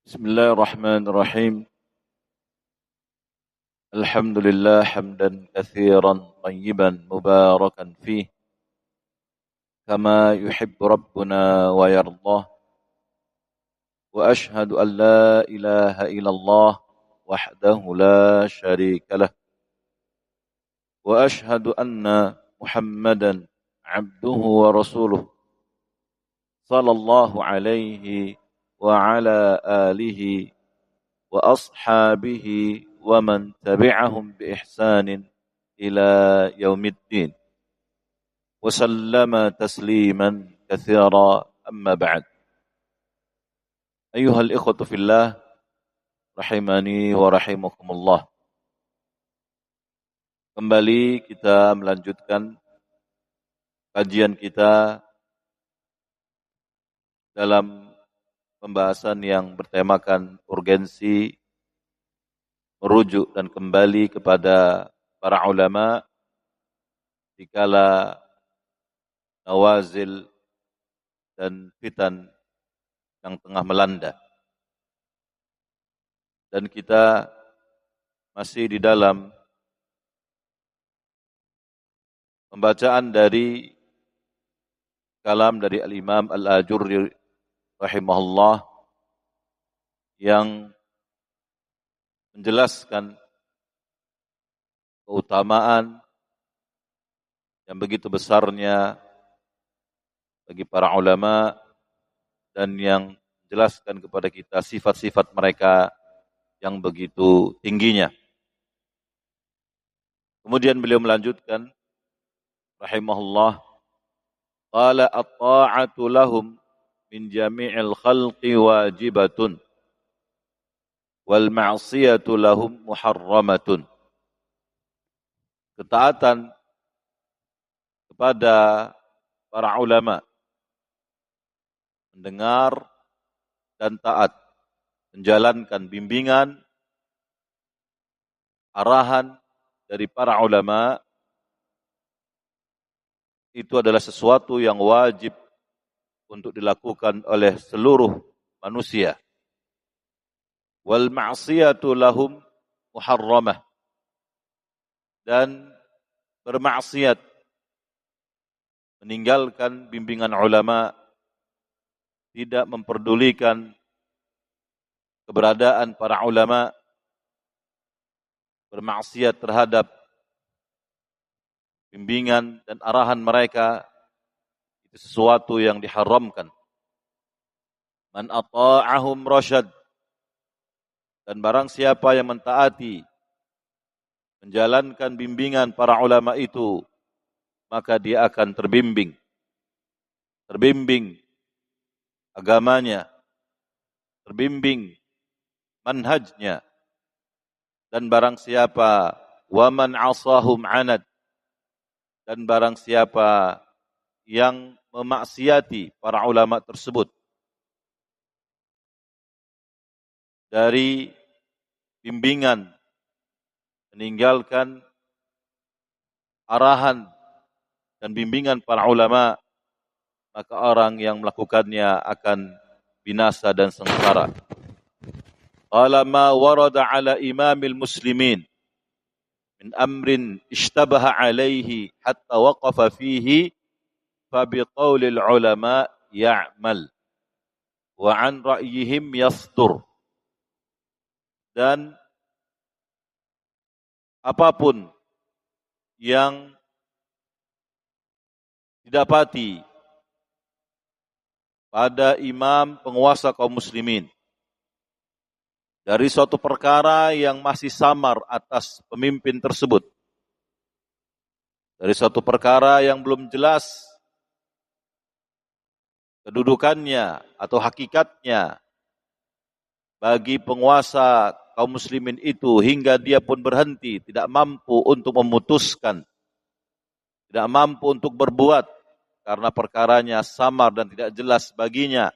بسم الله الرحمن الرحيم. الحمد لله حمدا كثيرا طيبا مباركا فيه كما يحب ربنا ويرضاه، وأشهد أن لا إله إلا الله وحده لا شريك له، وأشهد أن محمدا عبده ورسوله صلى الله عليه وعلى آله وأصحابه ومن تبعهم بإحسان إلى يوم الدين وسلم تسليما كثيرا. أما بعد، أيها الإخوة في الله rahimani wa rahimakumullah. Kembali kita melanjutkan kajian kita dalam pembahasan yang bertemakan urgensi merujuk dan kembali kepada para ulama dikala nawazil dan fitan yang tengah melanda. Dan kita masih di dalam pembacaan dari kalam dari Al-Imam Al-Ajurri rahimahullah yang menjelaskan keutamaan yang begitu besarnya bagi para ulama dan yang menjelaskan kepada kita sifat-sifat mereka yang begitu tingginya. Kemudian beliau melanjutkan rahimahullah, qala at-ta'atu lahum min jami'il khalqi wajibatun wal ma'siyatu lahum muharramatun. Ketaatan kepada para ulama, mendengar dan taat, menjalankan bimbingan, arahan dari para ulama, itu adalah sesuatu yang wajib untuk dilakukan oleh seluruh manusia. Wal ma'siyatu lahum muharramah. Dan bermaksiat, meninggalkan bimbingan ulama, tidak memperdulikan keberadaan para ulama, bermaksiat terhadap bimbingan dan arahan mereka, itu sesuatu yang diharamkan. Man ata'ahum rasyad. Dan barang siapa yang mentaati, menjalankan bimbingan para ulama itu, maka dia akan terbimbing. Terbimbing agamanya, terbimbing manhajnya. Dan barang siapa waman asahum anad, dan barang siapa yang memaksiati para ulama tersebut dari bimbingan, meninggalkan arahan dan bimbingan para ulama, maka orang yang melakukannya akan binasa dan sengsara. Qala ma warada ala imamil muslimin min amrin ishtabaha alaihi hatta waqafa fihi fa biqaulil ulama ya'mal wa an ra'yihim yasdur. Dan apapun yang didapati pada imam penguasa kaum muslimin dari suatu perkara yang masih samar atas pemimpin tersebut, dari suatu perkara yang belum jelas kedudukannya atau hakikatnya bagi penguasa kaum muslimin itu, hingga dia pun berhenti, tidak mampu untuk memutuskan, tidak mampu untuk berbuat karena perkaranya samar dan tidak jelas baginya.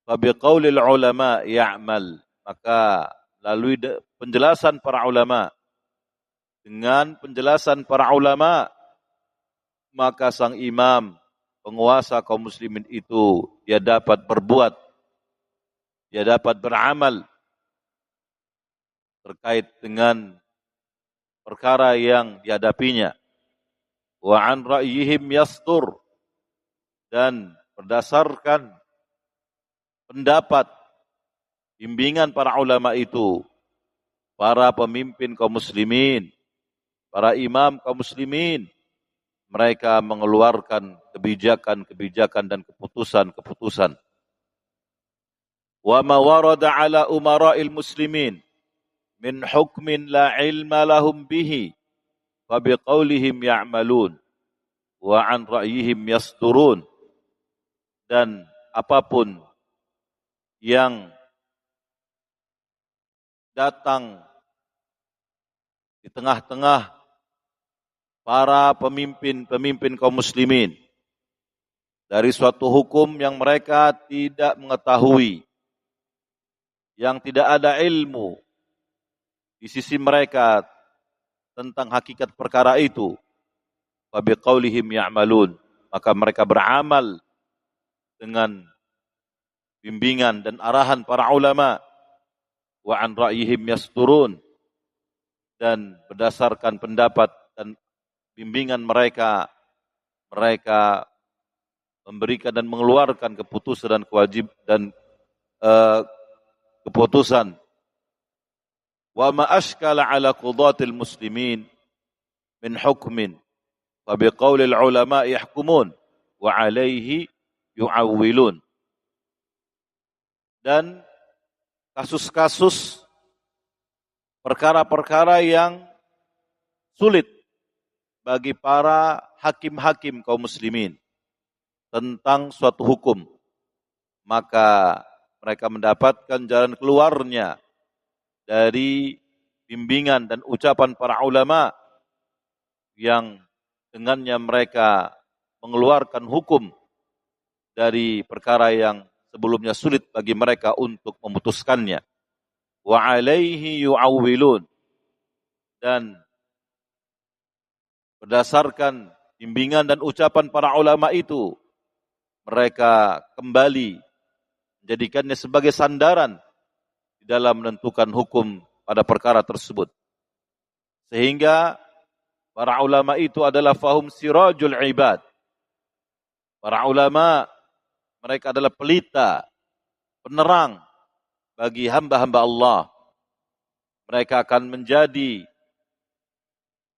Fa biqaulil ulama ya'mal. Maka melalui penjelasan para ulama, dengan penjelasan para ulama, maka sang imam penguasa kaum muslimin itu dia dapat berbuat dia dapat beramal terkait dengan perkara yang dihadapinya. Wa an ra'yihim yasdur, dan berdasarkan pendapat bimbingan para ulama itu, para pemimpin kaum muslimin, para imam kaum muslimin, mereka mengeluarkan kebijakan-kebijakan dan keputusan-keputusan. Wa ma warada ala umara'il muslimin min hukmin la ilma lahum bihi fa biqaulihim ya'malun wa an ra'yihim yasdurun. Dan apapun yang datang di tengah-tengah para pemimpin kaum muslimin dari suatu hukum yang mereka tidak mengetahui, yang tidak ada ilmu di sisi mereka tentang hakikat perkara itu, fa biqaulihim ya'malun, maka mereka beramal dengan bimbingan dan arahan para ulama. Wa an ra'yihim yasturun, dan berdasarkan pendapat dan bimbingan mereka, mereka memberikan dan mengeluarkan keputusan dan keputusan. Wa ma ashkala ala qudatil muslimin min hukmin fa biqaulil ulama yahkumun wa alaihi yu'awwilun. Dan kasus-kasus perkara-perkara yang sulit bagi para hakim-hakim kaum muslimin tentang suatu hukum, maka mereka mendapatkan jalan keluarnya dari bimbingan dan ucapan para ulama yang dengannya mereka mengeluarkan hukum dari perkara yang sebelumnya sulit bagi mereka untuk memutuskannya. Wa alaihi yu'awwilun, dan berdasarkan bimbingan dan ucapan para ulama itu, mereka kembali menjadikannya sebagai sandaran di dalam menentukan hukum pada perkara tersebut. Sehingga para ulama itu adalah fahum sirajul ibad. Para ulama, mereka adalah pelita, penerang bagi hamba-hamba Allah. Mereka akan menjadi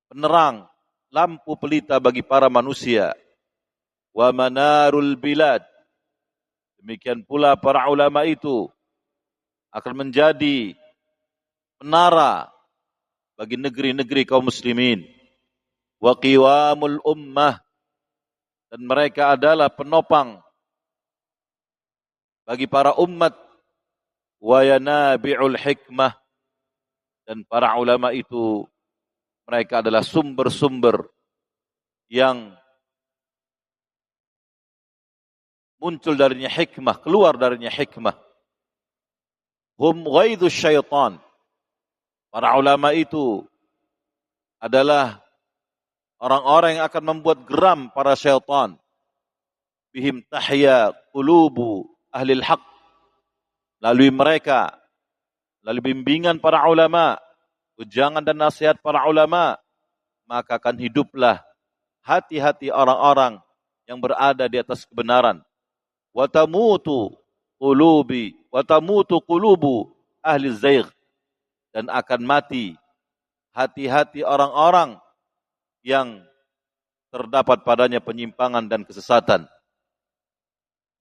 penerang, lampu pelita bagi para manusia. Wa manarul bilad. Demikian pula para ulama itu akan menjadi penara bagi negeri-negeri kaum muslimin. Wa qiwamul ummah, dan mereka adalah penopang bagi para umat. Wa yanabi'ul hikmah, dan para ulama itu mereka adalah sumber-sumber yang muncul darinya hikmah, keluar darinya hikmah. Hum ghaidus syaitan. Para ulama itu adalah orang-orang yang akan membuat geram para syaitan. Bihim tahya qulubu ahlil haq. Lalui mereka, lalui bimbingan para ulama, ujangan dan nasihat para ulama, maka akan hiduplah hati-hati orang-orang yang berada di atas kebenaran. Wa tamutu qulubu ahli zaigh, dan akan mati hati-hati orang-orang yang terdapat padanya penyimpangan dan kesesatan.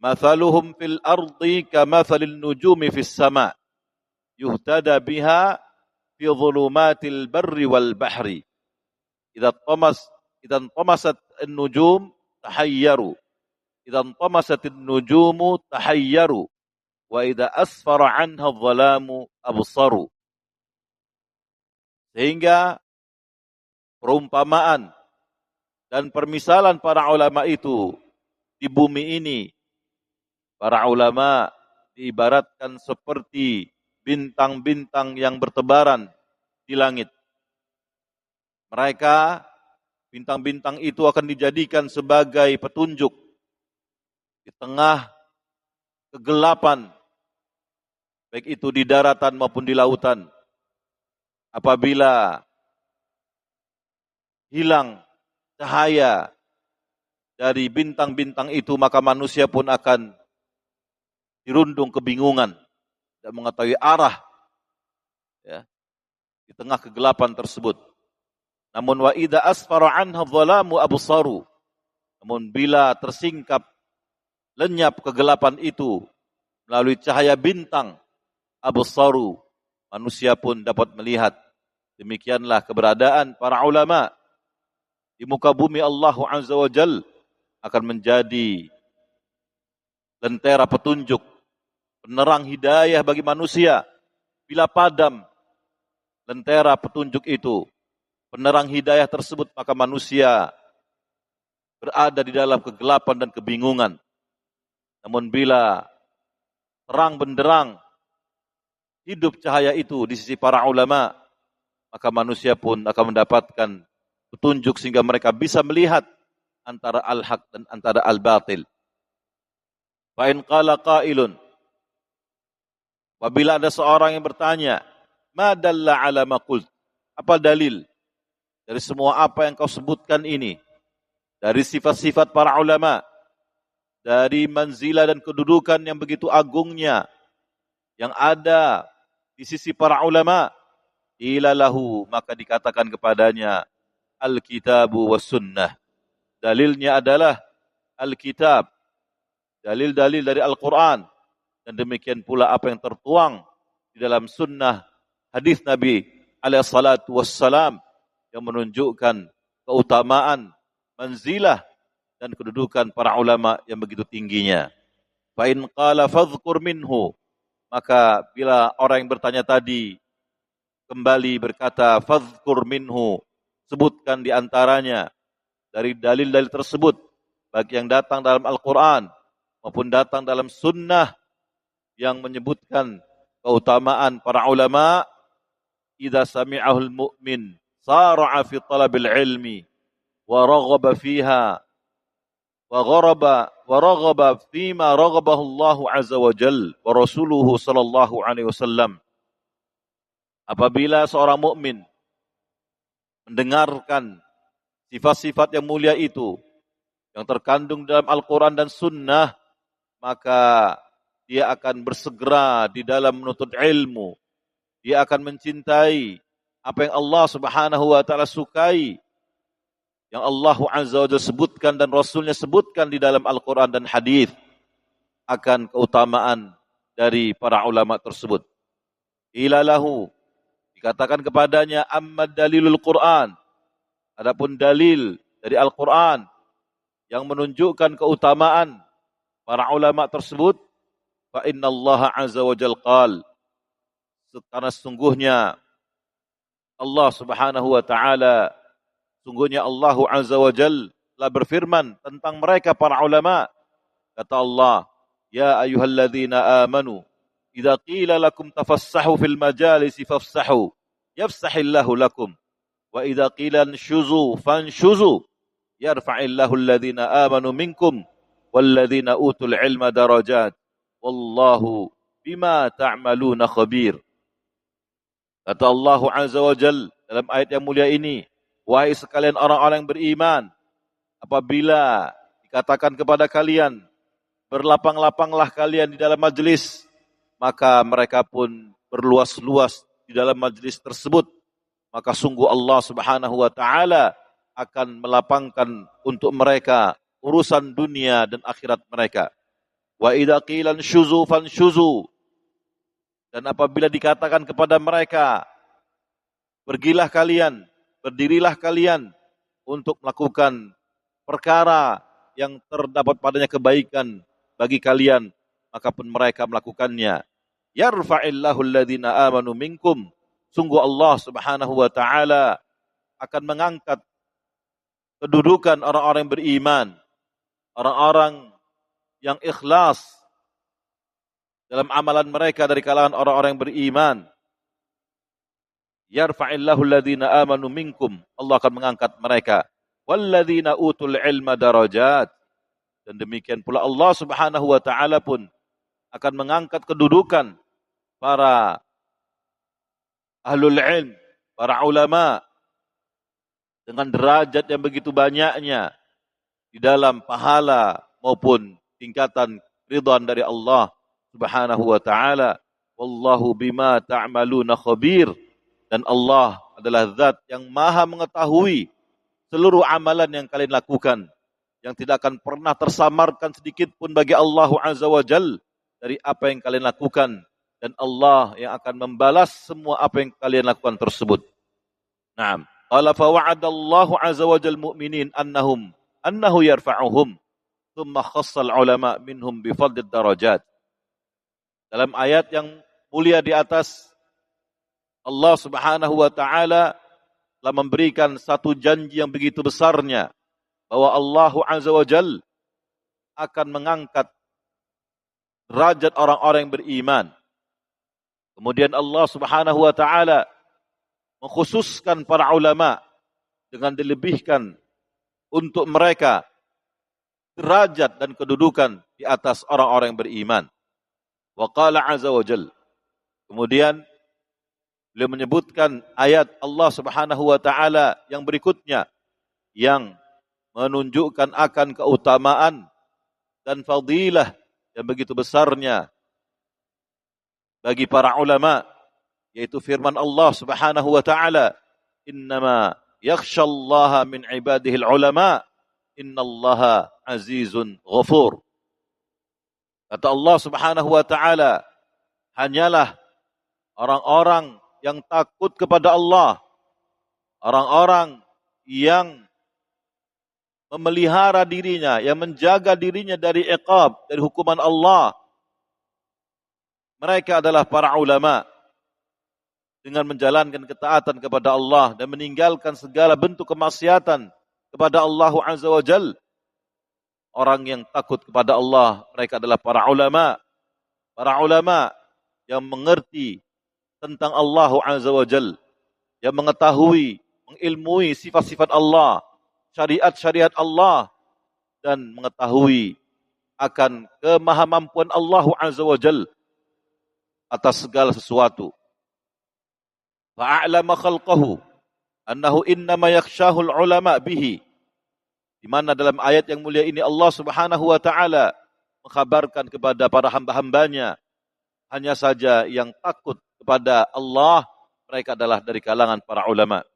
Mathaluhum fil ardi kamathalin nujumi fis sama' yuhtada biha fi dhulumatil barri wal bahri. Idza tamasat an-nujum tahayyaru. Idza tamasat an-nujumu tahayyaru. Wa idza asfara anha adh-dhalamu absaru. Sehingga perumpamaan dan permisalan para ulama itu di bumi ini, para ulama diibaratkan seperti bintang-bintang yang bertebaran di langit. Mereka, bintang-bintang itu akan dijadikan sebagai petunjuk di tengah kegelapan baik itu di daratan maupun di lautan. Apabila hilang cahaya dari bintang-bintang itu, maka manusia pun akan dirundung kebingungan dan mengetahui arah, ya, di tengah kegelapan tersebut. Namun wa idza asfara anha dhalamu absaru. Namun bila tersingkap lenyap kegelapan itu melalui cahaya bintang, absaru, manusia pun dapat melihat. Demikianlah keberadaan para ulama di muka bumi. Allah Azza wa Jalla akan menjadi lentera petunjuk, penerang hidayah bagi manusia. Bila padam lentera petunjuk itu, penerang hidayah tersebut, maka manusia berada di dalam kegelapan dan kebingungan. Namun bila terang benderang hidup cahaya itu di sisi para ulama, maka manusia pun akan mendapatkan petunjuk sehingga mereka bisa melihat antara al-haq dan antara al-batil. Fa in qala qailun, apabila ada seorang yang bertanya, ma dalla ala ma qult, apa dalil dari semua apa yang kau sebutkan ini, dari sifat-sifat para ulama, dari manzilah dan kedudukan yang begitu agungnya yang ada di sisi para ulama. Ila lahu, maka dikatakan kepadanya, al-kitabu was sunnah. Dalilnya adalah al-kitab, dalil-dalil dari Al-Quran, dan demikian pula apa yang tertuang di dalam sunnah hadis Nabi alaihi salatu wassalam yang menunjukkan keutamaan, manzilah dan kedudukan para ulama yang begitu tingginya. Fa in qala fadhkur minhu, maka bila orang yang bertanya tadi kembali berkata, fadhkur minhu, sebutkan di antaranya dari dalil-dalil tersebut, baik yang datang dalam Al-Quran maupun datang dalam sunnah yang menyebutkan keutamaan para ulama. Idza sami'ahul mu'min sara'a fi talabil ilmi wa raghaba fiha wa raghaba fima raghabahu Allah azza wa jalla wa rasuluhu sallallahu alaihi wasallam. Apabila seorang mukmin mendengarkan sifat-sifat yang mulia itu yang terkandung dalam Al-Quran dan Sunnah, maka dia akan bersegera di dalam menuntut ilmu. Dia akan mencintai apa yang Allah Subhanahu wa taala sukai, yang Allah Azza wa Jalla sebutkan dan Rasulnya sebutkan di dalam Al-Quran dan hadis, akan keutamaan dari para ulama tersebut. Ila lahu, dikatakan kepadanya, amma dalilul Quran, adapun dalil dari Al-Quran yang menunjukkan keutamaan para ulama tersebut, fa inna Allah azza wa jalla qal, karena sungguhnya Allah Subhanahu wa taala, sungguhnya Allah azza wa jalla telah berfirman tentang mereka para ulama. Kata Allah, ya ayyuhalladzina amanu idza qila lakum tafassahu fil majalisi fafsahu yafsahillahu lakum wa idza qila anshuzu fanshuzu yarfa'illahu alladhina amanu minkum walladzina utul ilma darajat wallahu bima ta'maluna khabir. Kata Allah azza wa jalla dalam ayat yang mulia ini, wahai sekalian orang-orang yang beriman, apabila dikatakan kepada kalian, berlapang-lapanglah kalian di dalam majelis, maka mereka pun berluas-luas di dalam majelis tersebut. Maka sungguh Allah Subhanahu wa taala akan melapangkan untuk mereka urusan dunia dan akhirat mereka. Wa idza qila syuzu fanshuzu, dan apabila dikatakan kepada mereka, pergilah kalian, berdirilah kalian untuk melakukan perkara yang terdapat padanya kebaikan bagi kalian, maka pun mereka melakukannya. Yarfa'illahu alladhina amanu minkum, sungguh Allah Subhanahu wa taala akan mengangkat kedudukan orang-orang yang beriman, orang-orang yang ikhlas dalam amalan mereka dari kalangan orang-orang yang beriman. Yarfa'illahu alladhina amanu minkum, Allah akan mengangkat mereka. Walladzina utul ilma darajat, dan demikian pula Allah Subhanahu wa taala pun akan mengangkat kedudukan para ahlul ilm, para ulama dengan derajat yang begitu banyaknya di dalam pahala maupun tingkatan ridwan dari Allah Subhanahu wa taala. Wallahu bima ta'maluna khabir. Dan Allah adalah zat yang maha mengetahui seluruh amalan yang kalian lakukan, yang tidak akan pernah tersamarkan sedikit pun bagi Allah Azza wa Jal dari apa yang kalian lakukan, dan Allah yang akan membalas semua apa yang kalian lakukan tersebut. Naam. Qala fa wa'adallahu azza wa jal mu'minin annahu yarfa'uhum thumma khassal ulama minhum bi fadlid darajat. Dalam ayat yang mulia di atas, Allah Subhanahu wa taala telah memberikan satu janji yang begitu besarnya bahwa Allah azza wa jal akan mengangkat derajat orang-orang yang beriman. Kemudian Allah Subhanahu wa taala mengkhususkan para ulama dengan dilebihkan untuk mereka derajat dan kedudukan di atas orang-orang yang beriman. Wa qala azza wa jal. Kemudian beliau menyebutkan ayat Allah Subhanahu wa taala yang berikutnya yang menunjukkan akan keutamaan dan fadilah yang begitu besarnya bagi para ulama, yaitu firman Allah Subhanahu wa taala, "Innama yakhshallaha min ibadihil ulama, innallaha azizun ghafur." Kata Allah Subhanahu wa taala, hanyalah orang-orang yang takut kepada Allah, orang-orang yang memelihara dirinya, yang menjaga dirinya dari iqab, dari hukuman Allah. Mereka adalah para ulama, dengan menjalankan ketaatan kepada Allah dan meninggalkan segala bentuk kemaksiatan kepada Allah Azza wa Jal. Orang yang takut kepada Allah, mereka adalah para ulama. Para ulama yang mengerti tentang Allah Azza wa Jal, yang mengetahui, mengilmui sifat-sifat Allah, syariat-syariat Allah, dan mengetahui akan kemahamampuan Allah Azza wa Jal atas segala sesuatu. Fa'a'lama khalqahu annahu innama yakhshahul ulama bihi. Di mana dalam ayat yang mulia ini Allah Subhanahu wa taala mengkhabarkan kepada para hamba-hambanya, hanya saja yang takut kepada Allah mereka adalah dari kalangan para ulama.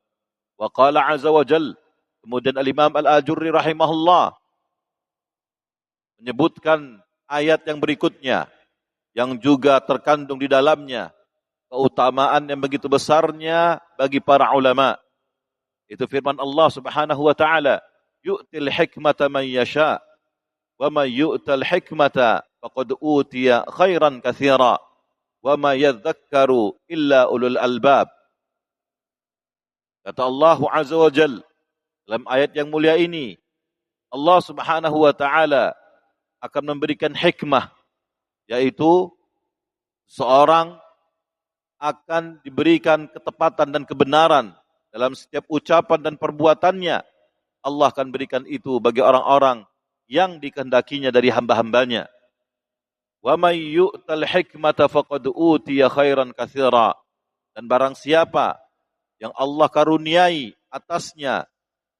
Wa qala azza wa jal. Kemudian Al-Imam Al-Ajurri rahimahullah menyebutkan ayat yang berikutnya yang juga terkandung di dalamnya keutamaan yang begitu besarnya bagi para ulama. Itu firman Allah Subhanahu wa taala, "Yu'til hikmata man yasha, wa man yu'tal hikmata faqad utiya khairan katsira, wa ma yadhakkaru illa ulul albab." Kata Allah Azza wa Jalla dalam ayat yang mulia ini, Allah Subhanahu wa taala akan memberikan hikmah, yaitu seorang akan diberikan ketepatan dan kebenaran dalam setiap ucapan dan perbuatannya. Allah akan berikan itu bagi orang-orang yang dikehendakinya dari hamba-hambanya. Wa may yu'tal hikmata faqad utiya khairan katsira. Dan barang siapa yang Allah karuniai atasnya,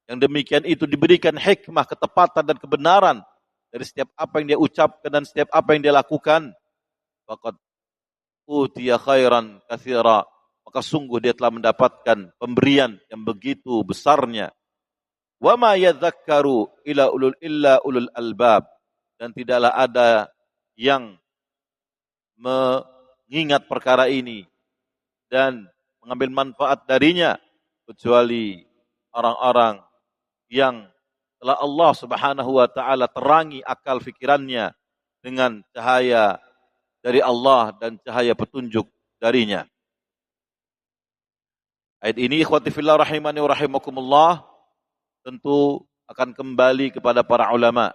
yang demikian itu diberikan hikmah, ketepatan dan kebenaran dari setiap apa yang dia ucapkan dan setiap apa yang dia lakukan, faqad utiya khairan katsira, maka sungguh dia telah mendapatkan pemberian yang begitu besarnya. Wa ma yadhakkaru illa ulul albab, dan tidaklah ada yang mengingat perkara ini dan mengambil manfaat darinya kecuali orang-orang yang telah Allah Subhanahu wa taala terangi akal fikirannya dengan cahaya dari Allah dan cahaya petunjuk darinya. Ayat ini ikhwati fillah rahimani wa rahimakumullah tentu akan kembali kepada para ulama,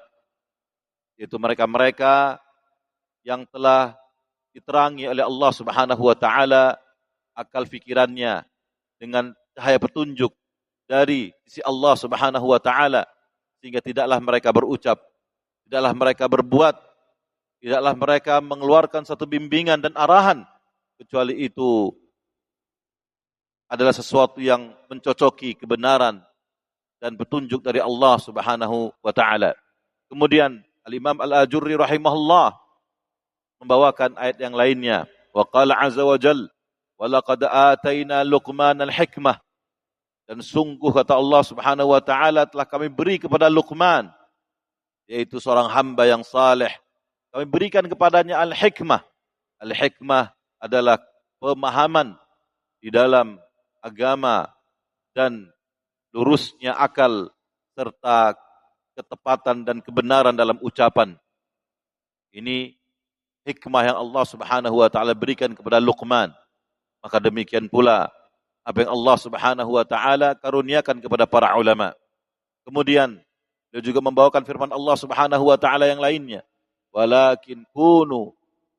yaitu mereka-mereka yang telah diterangi oleh Allah Subhanahu wa taala akal fikirannya dengan cahaya petunjuk dari sisi Allah Subhanahu wa taala, sehingga tidaklah mereka berucap, tidaklah mereka berbuat, tidaklah mereka mengeluarkan satu bimbingan dan arahan kecuali itu adalah sesuatu yang mencocoki kebenaran dan petunjuk dari Allah Subhanahu wa taala. Kemudian Al-Imam Al-Ajurri rahimahullah membawakan ayat yang lainnya. Wa qala azza wa jalla wa laqad ataina Luqmanal hikmah. Dan sungguh kata Allah Subhanahu wa taala telah kami beri kepada Luqman, yaitu seorang hamba yang saleh. Kami berikan kepadanya al-hikmah. Al-hikmah adalah pemahaman di dalam agama dan lurusnya akal serta ketepatan dan kebenaran dalam ucapan. Ini hikmah yang Allah Subhanahu wa taala berikan kepada Luqman. Maka demikian pula apa yang Allah Subhanahu wa taala karuniakan kepada para ulama. Kemudian dia juga membawakan firman Allah Subhanahu wa taala yang lainnya. Walakin kunu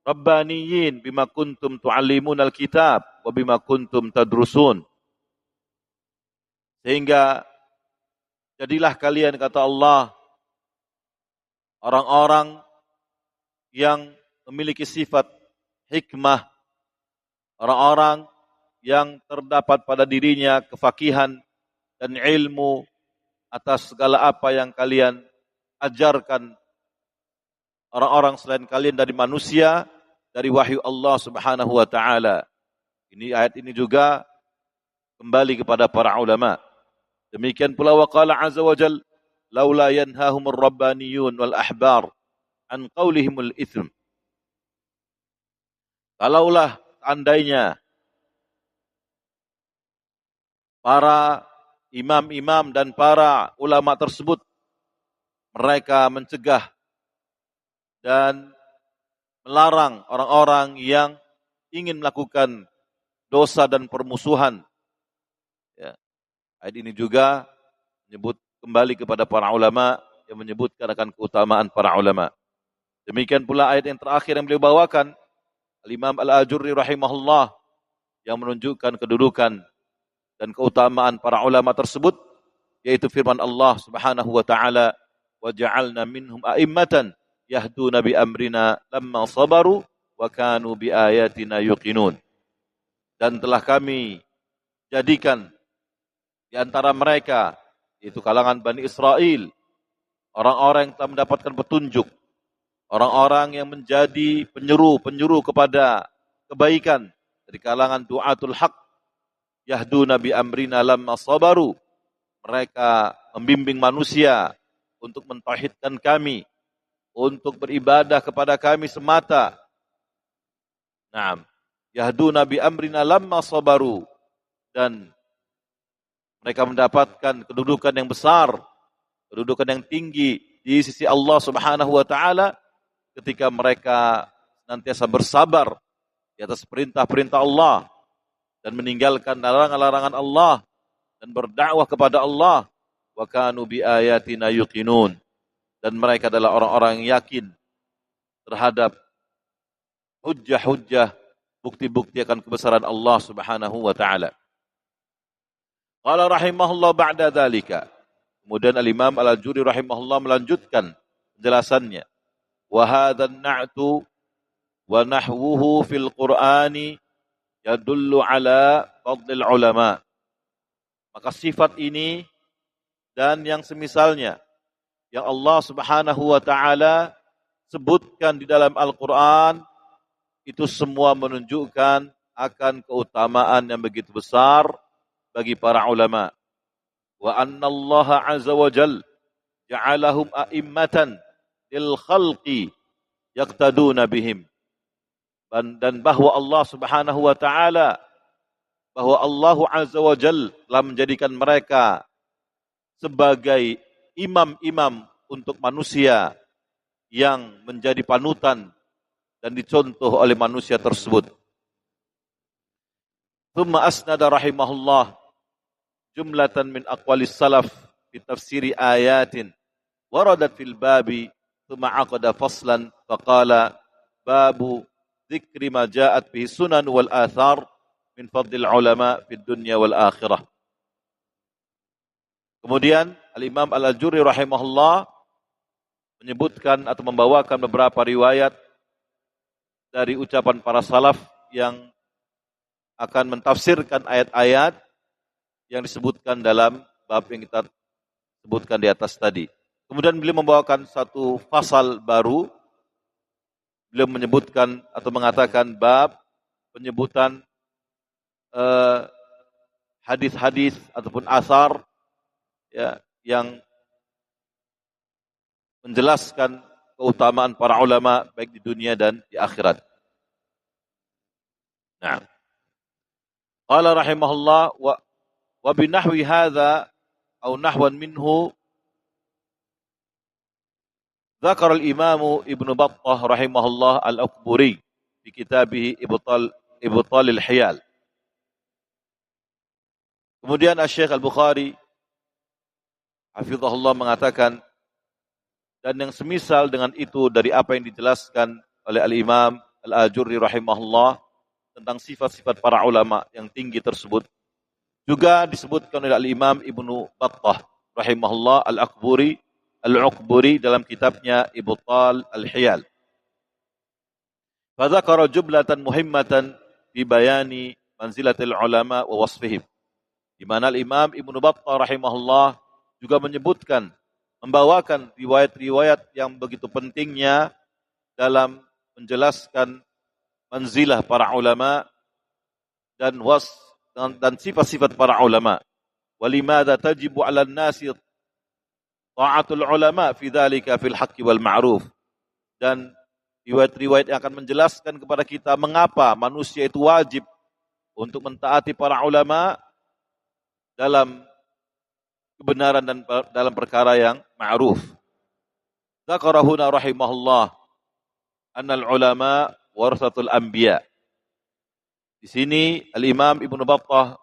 rabbaniyin bima kuntum tuallimunal kitab wa bima kuntum tadrusun. Sehingga jadilah kalian, kata Allah, orang-orang yang memiliki sifat hikmah, orang-orang yang terdapat pada dirinya kefakihan dan ilmu atas segala apa yang kalian ajarkan orang-orang selain kalian dari manusia, dari wahyu Allah Subhanahu wa taala. Ini ayat ini juga kembali kepada para ulama. Demikian pula wa qala azza wa jalla laula yanhahumur rabbaniyun wal ahbar an qaulihimul itsm. Kalaulah seandainya para imam-imam dan para ulama tersebut mereka mencegah dan melarang orang-orang yang ingin melakukan dosa dan permusuhan. Ya. Ayat ini juga menyebut kembali kepada para ulama yang menyebutkan akan keutamaan para ulama. Demikian pula ayat yang terakhir yang beliau bawakan, Al-Imam Al-Ajurri rahimahullah, yang menunjukkan kedudukan dan keutamaan para ulama tersebut, yaitu firman Allah Subhanahu wa taala, wa ja'alna minhum a'immatan yahduna bi amrina lamma sabaru wa kanu bi ayatina yuqinun. Dan telah kami jadikan di antara mereka, yaitu kalangan Bani Israel, orang-orang yang telah mendapatkan petunjuk, orang-orang yang menjadi penyeru kepada kebaikan dari kalangan du'atul haq, yahduna bi amrina lamma sabaru. Mereka membimbing manusia untuk mentauhidkan kami, untuk beribadah kepada kami semata. Naam, yahduna bi amrina lamma sabaru, dan mereka mendapatkan kedudukan yang besar, kedudukan yang tinggi di sisi Allah Subhanahu wa taala ketika mereka senantiasa bersabar di atas perintah-perintah Allah dan meninggalkan larangan-larangan Allah dan berdakwah kepada Allah. Wa kanu bi ayatina yuqinun, dan mereka adalah orang-orang yang yakin terhadap hujjah-hujjah, bukti-bukti akan kebesaran Allah Subhanahu wa taala. Qala rahimahullah ba'da dzalika. Kemudian Al-Imam Al-Ajurri rahimahullah melanjutkan penjelasannya. Wa hadzal na'tu wa nahwuhu fil Qur'ani yadullu ala fadlil ulama. Maka sifat ini dan yang semisalnya yang Allah Subhanahu wa taala sebutkan di dalam Al-Qur'an, itu semua menunjukkan akan keutamaan yang begitu besar bagi para ulama. Wa anna Allah azza wa jalla ja'alahum a'immatan lil khalqi yaqtaduna bihim. Dan bahwa Allah Subhanahu wa taala, bahwa Allah azza wa jalla telah menjadikan mereka sebagai imam-imam untuk manusia yang menjadi panutan dan dicontoh oleh manusia tersebut. Thumma asnada rahimahullah jumlatan min aqwalis salaf fi tafsiri ayatin waradat fil babi, thumma aqada faslan faqala babu dzikri ma ja'at bihi sunan wal athar min fadlil ulama fid dunya wal akhirah. Kemudian Al-Imam Al-Ajurri rahimahullah menyebutkan atau membawakan beberapa riwayat dari ucapan para salaf yang akan mentafsirkan ayat-ayat yang disebutkan dalam bab yang kita sebutkan di atas tadi. Kemudian beliau membawakan satu pasal baru. Beliau menyebutkan atau mengatakan bab penyebutan hadis-hadis ataupun asar ya, yang menjelaskan keutamaan para ulama baik di dunia dan di akhirat. Nah, qala rahimahullah wa binahwi hadza atau nahwan minhu dzakara al-Imam Ibnu Battah rahimahullah al-Uqburi di kitabih Ibtal al-Hiyal. Kemudian Asy-Syaikh Al-Bukhari hafizahullah mengatakan, dan yang semisal dengan itu dari apa yang dijelaskan oleh Al-Imam Al-Ajurri rahimahullah tentang sifat-sifat para ulama yang tinggi tersebut, juga disebutkan oleh Al-Imam Ibnu Battah rahimahullah Al-Uqburi dalam kitabnya Ibtal al-Hiyal. Fadzakara jublatan muhimmatan fi bayani manzilatil ulama wa wasfihim. Di mana Al-Imam Ibnu Battah rahimahullah juga menyebutkan, membawakan riwayat-riwayat yang begitu pentingnya dalam menjelaskan manzilah para ulama dan sifat-sifat para ulama. Walimada tajibu 'alan nasi ta'atul ulama fi dzalika fil haqqi wal ma'ruf. Dan riwayat-riwayat yang akan menjelaskan kepada kita mengapa manusia itu wajib untuk mentaati para ulama dalam kebenaran dan dalam perkara yang ma'ruf. Dzakarahuna rahimahullah annal ulama warathatul anbiya. Di sini Al-Imam Ibnu Battah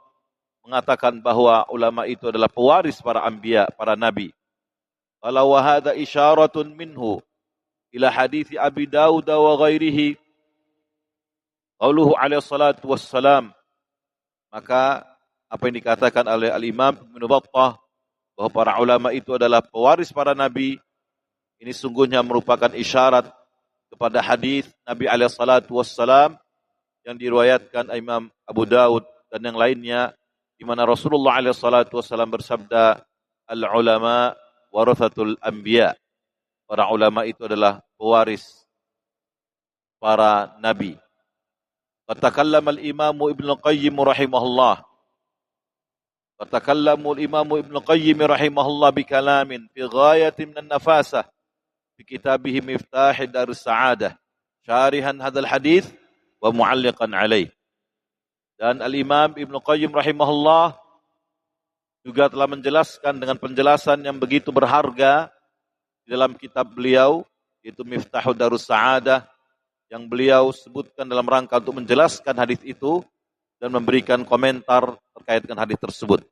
mengatakan bahwa ulama itu adalah pewaris para anbiya, para nabi. Qala wa hadza isyaratun minhu ila hadits Abi Dawud wa ghairihi qauluhu alaihi salatu wassalam. Maka apa yang dikatakan oleh Al-Imam Ibnu Battah bahwa para ulama itu adalah pewaris para nabi, ini sungguhnya merupakan isyarat kepada hadis Nabi alaihi salatu wassalam yang diriwayatkan Imam Abu Dawud dan yang lainnya, di mana Rasulullah alaihi salatu wassalam bersabda, al-ulama warathatul anbiya. Para ulama itu adalah pewaris para nabi. Fatakallama al-Imam Ibnu Qayyim rahimahullah. Fatakallamu al-Imam Ibnu Qayyim rahimahullah bikalamin fi ghayatin min an-nafasah fi kitabih Miftah Darus Sa'adah, syarihan hadzal hadits wa mu'alliqan alaih. Dan Al-Imam Ibnu Qayyim rahimahullah juga telah menjelaskan dengan penjelasan yang begitu berharga di dalam kitab beliau, yaitu Miftah Darus Sa'adah, yang beliau sebutkan dalam rangka untuk menjelaskan hadis itu dan memberikan komentar terkait dengan hadis tersebut.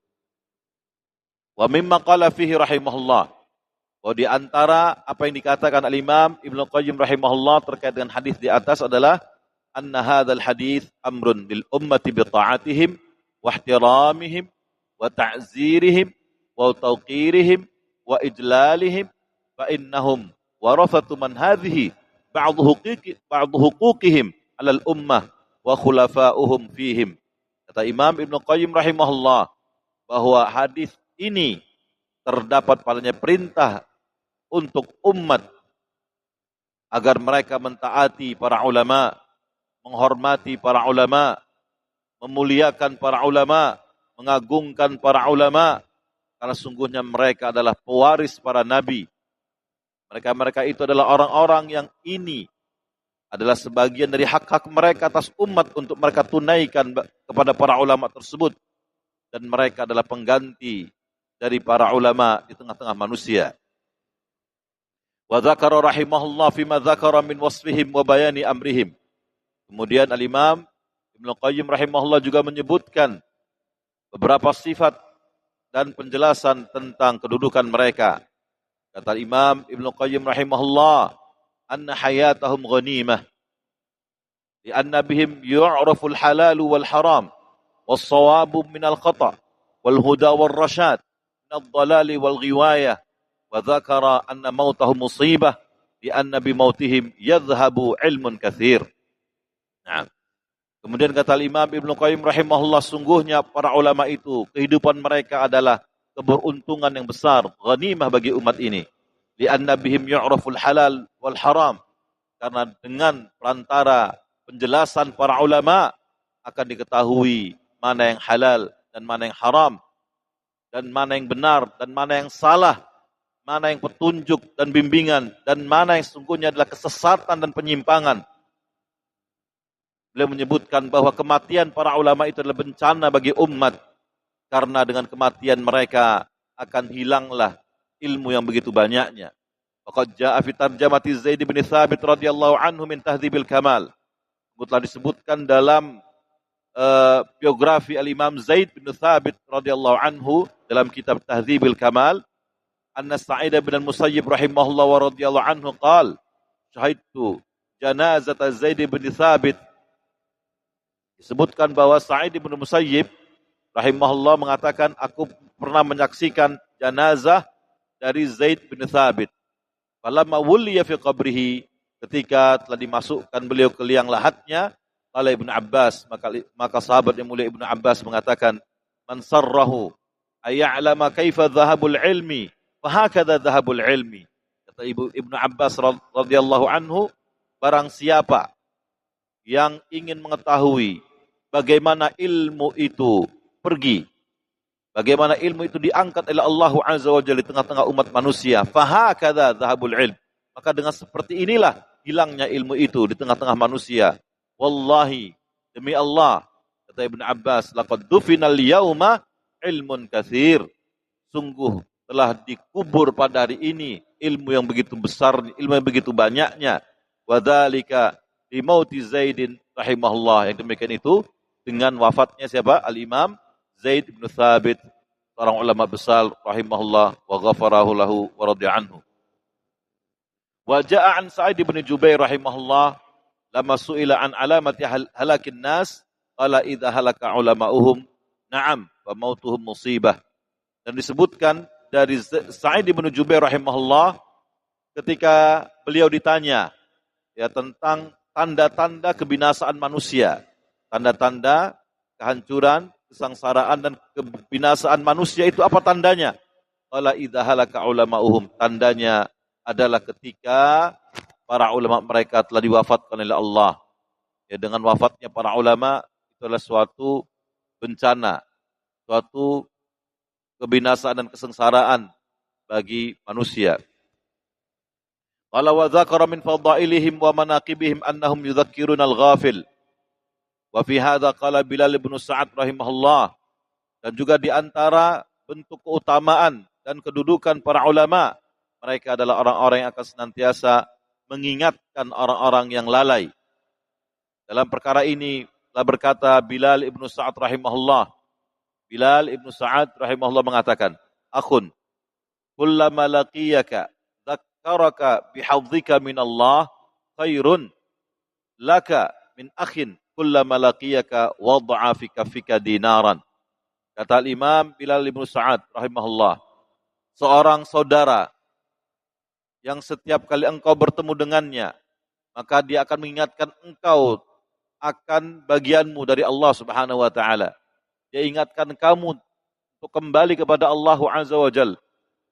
Wa mimma qala fihi rahimahullah, bahwa di antara apa yang dikatakan Al-Imam Ibnu Qayyim rahimahullah terkait dengan hadis di atas adalah anna hadzal hadis amrun lil ummati bi ta'atihim wa ihtiramihim wa ta'zirihim wa tawqirihim wa ijlalihim fa innahum warathatu man hadhihi ba'd huquqihim 'alal ummah wa khulafa'uhum fihim. Kata Imam Ibnu Qayyim rahimahullah bahwa hadis ini terdapat padanya perintah untuk umat agar mereka mentaati para ulama, menghormati para ulama, memuliakan para ulama, mengagungkan para ulama, karena sungguhnya mereka adalah pewaris para nabi. Mereka itu adalah orang-orang yang ini adalah sebagian dari hak-hak mereka atas umat untuk mereka tunaikan kepada para ulama tersebut, dan mereka adalah pengganti dari para ulama di tengah-tengah manusia. Wa dzakara rahimahullah fima dzakara min wasfihim wa bayani amrihim. Kemudian Al-Imam Ibnu Qayyim rahimahullah juga menyebutkan beberapa sifat dan penjelasan tentang kedudukan mereka. Kata Imam Ibnu Qayyim rahimahullah, anna hayatahum ghanimah li anna bihim yu'raful halal wal haram was sawabu minal khata wal huda wal rasyad minad dalali wal ghiwayah, wa dzakara anna mautahum musibah li anna bi mautihim yadhhabu ilmun katsir. Nah, Kemudian kata Imam Ibnu Qayyim rahimahullah, sungguhnya para ulama itu kehidupan mereka adalah keberuntungan yang besar, ghanimah bagi umat ini. Li'anna bihim yu'raful halal wal haram. Karena dengan perantara penjelasan para ulama akan diketahui mana yang halal dan mana yang haram, dan mana yang benar dan mana yang salah, mana yang petunjuk dan bimbingan, dan mana yang sungguhnya adalah kesesatan dan penyimpangan. Beliau menyebutkan bahwa kematian para ulama itu adalah bencana bagi umat, karena dengan kematian mereka akan hilanglah ilmu yang begitu banyaknya. Faqad jaa'a fi tarjamati Zaid bin Thabit radhiyallahu anhu min Tahdzibil Kamal. Telah disebutkan dalam biografi Al-Imam Zaid bin Thabit radhiyallahu anhu dalam kitab Tahdzibil Kamal, anna Sa'id bin Al-Musayyib rahimahullah wa radhiyallahu anhu qala syahidtu janazata Zaid bin Thabit. Disebutkan bahwa Sa'id bin Musayyib rahimahullah mengatakan, aku pernah menyaksikan jenazah dari Zaid bin Thabit. Falamma wuliya fi qabrihi, ketika telah dimasukkan beliau ke liang lahatnya, qala Ibnu Abbas, maka sahabat yang mulia Ibnu Abbas mengatakan, man sarrahu ay'alama kaifa dhahabul ilmi fa hakadha dhahabul ilmi. Kata Ibnu Abbas radhiyallahu anhu, barang siapa yang ingin mengetahui bagaimana ilmu itu pergi, bagaimana ilmu itu diangkat oleh Allah Azza wa Jalla di tengah-tengah umat manusia, fahakadha dhahabul ilm, maka dengan seperti inilah hilangnya ilmu itu di tengah-tengah manusia. Wallahi, demi Allah, kata Ibnu Abbas, laqad dufinal yauma ilmun katsir, sungguh telah dikubur pada hari ini ilmu yang begitu besar, ilmu yang begitu banyaknya. Wa dzalika di mauti Zaidin rahimahullah, yang demikian itu dengan wafatnya siapa? Al-Imam Zaid bin Thabit, seorang ulama besar rahimahullah wa ghafarahu lahu wa radhiya anhu. Wa jaa'a an Sa'id bin Jubair rahimahullah lama su'ila an alamati halakin nas qala idza halaka ulama'uhum na'am wa mautuhum musibah. Dan disebutkan dari Sa'id bin Jubair rahimahullah ketika beliau ditanya ya tentang tanda-tanda kebinasaan manusia, tanda-tanda kehancuran, kesengsaraan dan kebinasaan manusia itu apa tandanya? Qala idza halaka ulama'uhum, tandanya adalah ketika para ulama mereka telah diwafatkan oleh Allah. Ya, dengan wafatnya para ulama itu adalah suatu bencana, suatu kebinasaan dan kesengsaraan bagi manusia. Qala wa dzakara min fadailihim wa manaqibihim annahum yudzakkiruna al-ghafil. Wa fi hadza qala Bilal bin Sa'ad rahimahullah, dan juga di antara bentuk keutamaan dan kedudukan para ulama, mereka adalah orang-orang yang akan senantiasa mengingatkan orang-orang yang lalai. Dalam perkara ini telah berkata Bilal bin Sa'ad rahimahullah. Bilal bin Sa'ad rahimahullah mengatakan, "Akhun, kullama laqiyaka dzakkaraka bihadzika min Allah khairun laka min akhin kullama laqiyaka wad'a fi kaffika dinaran." Kata Imam Bilal bin Sa'ad rahimahullah, seorang saudara yang setiap kali engkau bertemu dengannya, maka dia akan mengingatkan engkau akan bagianmu dari Allah Subhanahu wa taala. Dia ingatkan kamu untuk kembali kepada Allah Azza wa Jalla.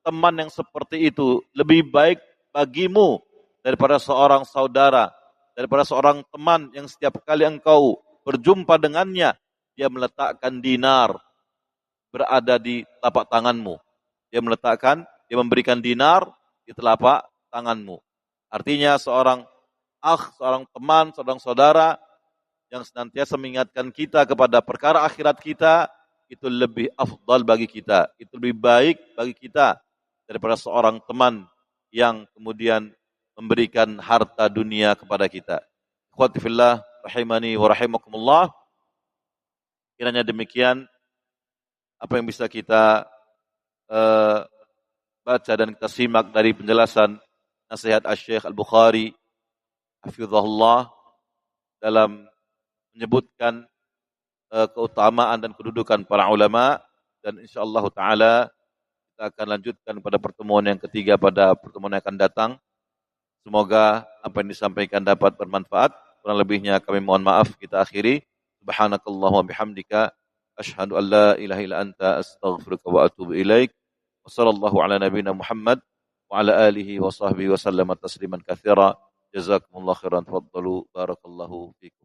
Teman yang seperti itu lebih baik bagimu daripada seorang saudara, daripada seorang teman yang setiap kali engkau berjumpa dengannya, dia meletakkan dinar berada di telapak tanganmu. Dia memberikan dinar di telapak tanganmu. Artinya seorang seorang teman, seorang saudara yang senantiasa mengingatkan kita kepada perkara akhirat kita, itu lebih afdal bagi kita, itu lebih baik bagi kita daripada seorang teman yang kemudian memberikan harta dunia kepada kita. Ikhwati fillah rahimani wa rahimakumullah. Kiranya demikian apa yang bisa kita baca dan kita simak dari penjelasan nasihat Asy-Syaikh Al-Bukhari hafizahullah dalam menyebutkan keutamaan dan kedudukan para ulama, dan insyaallah taala kita akan lanjutkan pada pertemuan yang ketiga pada pertemuan yang akan datang. Semoga apa yang disampaikan dapat bermanfaat. Kurang lebihnya kami mohon maaf, kita akhiri. Subhanakallahumma bihamdika asyhadu an la ilaha illa anta astaghfiruka wa atubu ilaik. Wassallallahu ala nabiyyina Muhammad wa ala alihi wa sahbihi wa sallama tasliman katsira. Jazakumullahu khairan. Tafaddalu barakallahu fikum.